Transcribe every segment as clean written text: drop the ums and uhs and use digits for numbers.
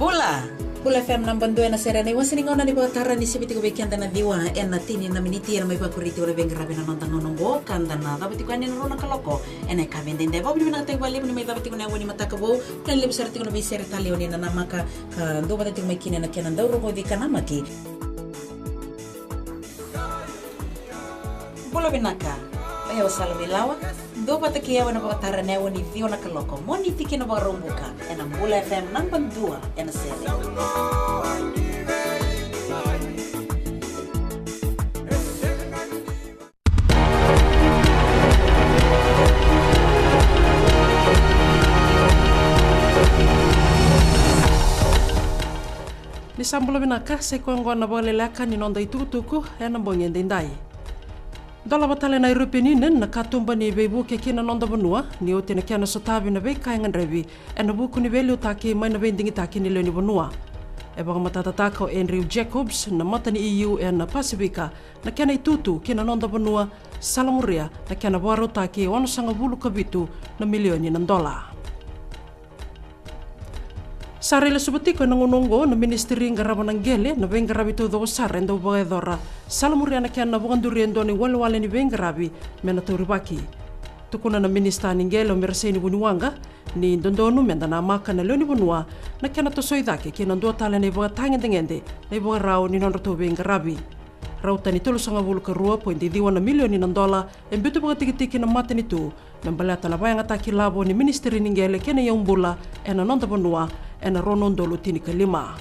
Bula FM nambandua na serena iwan siningona ni batara ni sibiti ko weekend na diwa na tini na miniti na may pakuriti wala bengrabe na nontang nonongo kanda na dapat ko ani na kaloko ene kabende de bob ni natay wali ni may dapat ko na wani matakabo kan lib sarti ko na bisere talio ni na namaka do batat ko may kina na kenan daw ro di kanamaki Bula binaka ayo salamilawa do batak kiya wana batara ne wani dio na kaloko moni tiki na barumbuka ena Bula FM nambandua ena serena Ni sambulo binaka se kongo na Vakaleleka ni nonda itutuku ena bongende ndai. Dola batale na Europeaninen na katumba ni bebu ke kina nonda banua ni ote na kiana sotabi na beka ngan revi ena buku ni velu taki mai na vendingi taki ni leo ni banua. E baga matata ko Andrew Jacobs na mata ni EU ena Pasifika na kiana itutu kina nonda banua salamuria na kiana waro taki wano sanga bulu kabitu na milioni ng dola. Sarele subetiko nangunongo na ministeri ngaraban ng gele na bengarabi to do saren do bagadora salamuriana kyan na buganduriendo ni walwale ni bengarabi mena turibaki tukuna na minister ng gele merseni bunuanga ni dondonu menda na maka na loni bunua na kyan na to soidake kyan ndo tala ni bagatangin dengende na bagarao ni nonroto bengarabi rauta ni tulus nga bulu ka 2.1 na milioni ng dola embeto bagatikitiki na mata nito membalata na bayang ataki labo ni ministeri ng gele kyan na yung bula ena nonda bunua ena ronondolo tini kalima.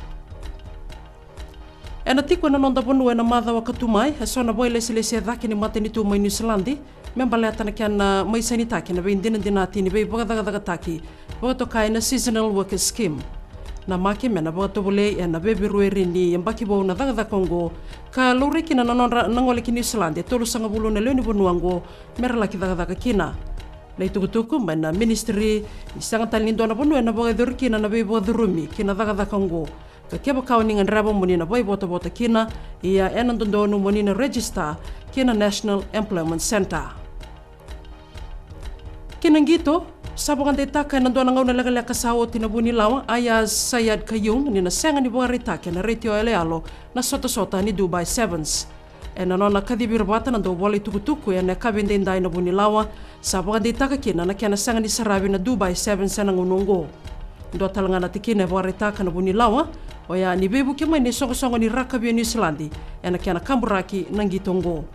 Ena tiko na nonda bonu ena madha wa katumai, sona boile silese dhaki ni mateni tu mai New Zealandi, membaleta na kian na mai sanitaki na bein dinati ni bei bagadagataki, bagatokai na seasonal workers scheme. Na maki mena bagatobole ena bebi rueri ni yambaki bau na dagada Kongo, ka loreki na nangole ki New Zealandi, tolu sanga bulu na leoni bonuango, meralaki dagadaga kina. Na itukutuku mai na ministry isanga talindo na bonu na bagador kina na bei bagadurumi kina daga Kongo ka keba kauni ngan rabo muni na boy bota kina ia enandondonu muni na register kina National Employment Center kina ngito sabongan data ka nandona ngau na lagala kasawo tinabuni lawa aya Sayad Kayung ni na senga ni buarita kina retio elealo na sota ni Dubai Sevens ena nona kadibir bata nando wali tukutuku ya na kabende ndai na buni lawa sabongan data ka kina na kiana sanga ni sarabi na Dubai Sevens na ngunungo ndo talanga na tikine buarita ka na buni lawa oya ni bebu kema ni songo ni rakabi New Zealandi ena kiana kamburaki nangitongo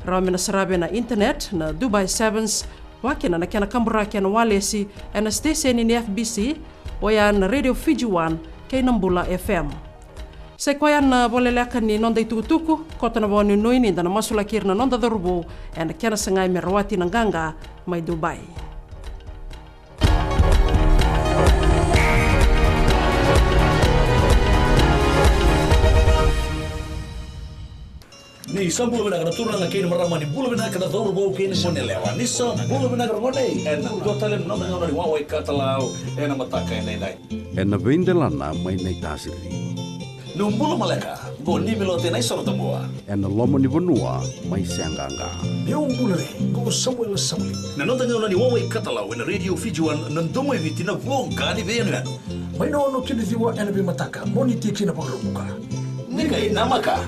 rame na sarabi na internet na Dubai Sevens wakina na kiana kamburaki na walesi ena station ni FBC oya na Radio Fiji 1 kay Nambula FM Sa koyan na Vakaleleka ni nonda itutuku, kota na bawani nuini na masulakir na nonda darubo, na kiana sangay merawati ng ganga, may Dubai. Ni sa bulu binaga na turun na kayo marama ni bulu binaga na darubo kayo ni Monelewa. Ni sa bulu binaga na monay. Ito talim na mga waway katalaw, na matakay na inay. Na vendelana may naitasiri. Nung bulu maleka, ko ni milote na isoro tabuwa. Na lomo ni Vanua may siyanganga. Yung bulu rin, ko Samuel. Nanonda nga na ni waway katalaw na Radio Fiji 1 nandumoy viti na vlog ka ni Veyan nga. May noono kinitiwa na bimataka, monitiki na paglumuka. Ni kay namaka.